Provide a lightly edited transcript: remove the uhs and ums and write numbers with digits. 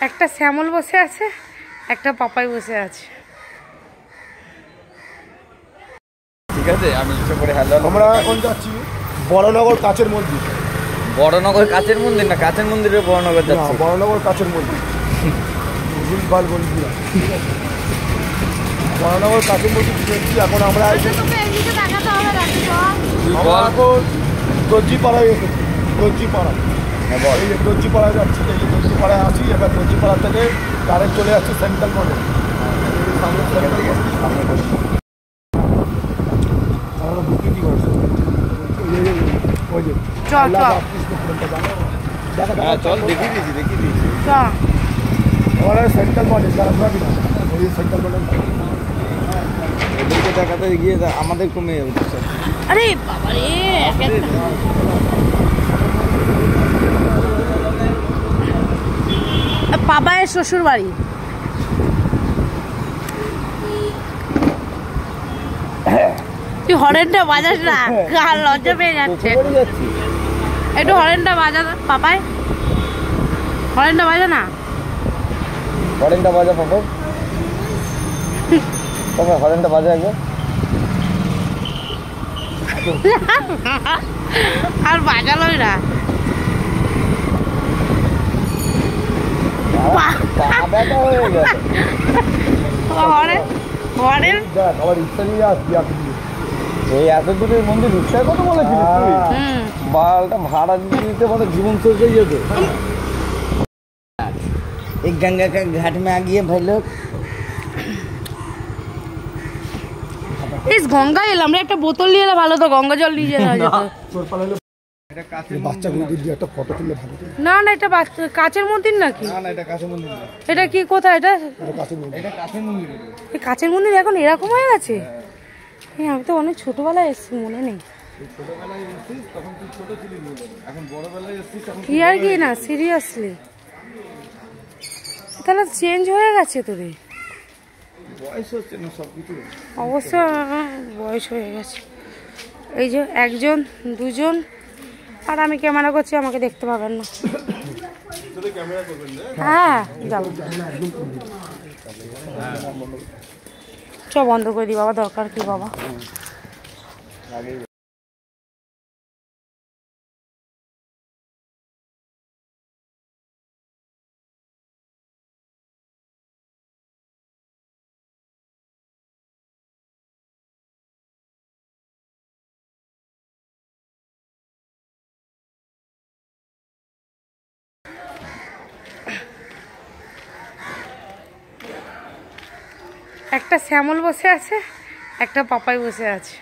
একটা শ্যামল বসে আছে, একটা পাপাই বসে আছে। ঠিক আছে, আমি ইচ্ছে করে হ্যালো। আমরা এখন যাচ্ছি বড়নগর কাছের মন্দির। বড়নগর কাছের মন্দির না, কাছের মন্দিরে বড়নগর যাচ্ছি। বড়নগর কাছের মন্দির, ভুলভাল বলবি না। বড়নগর কাছের মন্দির যাচ্ছি। এখন আমরা এখন দর্জিপাড়ায় এসেছি। দর্জিপাড়া, এই যে দর্জিপাড়ায় যাচ্ছি। এই যে দর্জিপাড়ায় আসি, এবার দর্জিপাড়া থেকে ডাইরেক্ট চলে যাচ্ছি সেন্ট্রাল মডেল। চল দেখিয়ে দিয়েছি। সেন্ট্রাল মডেল সেন্ট্রাল মডেল ওদেরকে দেখাতে গিয়ে আমাদের কমে যাবে। আরে বাবা রে, পাপায়ের শ্বশুর বাড়ি। তুই হরেনটা বাজাস না, কার লজ্জা পেয়ে যাচ্ছে। একটু হরেনটা বাজা পাপায়, হরেনটা বাজা না। হরেনটা বাজা পাপা, পাপা হরেনটা বাজা একবার। আর বাজালোই না। এই এত দূরের মন্দির রিক্সার কথা বলেছিলিস তুই? বালটা ভাড়া দিতে বলে জীবন শেষ হয়ে যেত। एक गंगा का घाट में आ गए भाई लोग। इस गंगा एलाम रे, একটা বোতল নিয়ে এলে ভালো তো, গঙ্গা জল নিয়ে যাওয়া যেত। একটা ফটো তুললে ভালো। না না, এটা কাচের মন্দির নাকি? না না, এটা কাছের মন্দির না। এটা কি কোথায়? এটা কাছের মন্দির। এটা কাছের মন্দির। এই কাচের মন্দির এখন এরকম হয়ে গেছে? হ্যাঁ, আমি তো অনেক ছোটবেলায় এসেছি, মনে নেই। ছোটবেলায় এসেছিস তখন তুই ছোট ছিলি, এখন বড়বেলায় এসেছিস তখন কি আর কি না, সিরিয়াসলি তাহলে চেঞ্জ হয়ে গেছে তোদের। বয়স হচ্ছে না সবকিছু। অবশ্য বয়স হয়ে গেছে। এই যে একজন দুজন, আর আমি ক্যামেরা করছি, আমাকে দেখতে পাবেন না। হ্যাঁ যাবো, চ বন্ধ করে দিই বাবা, দরকার কি বাবা। একটা শ্যামল বসে আছে, একটা পাপাই বসে আছে।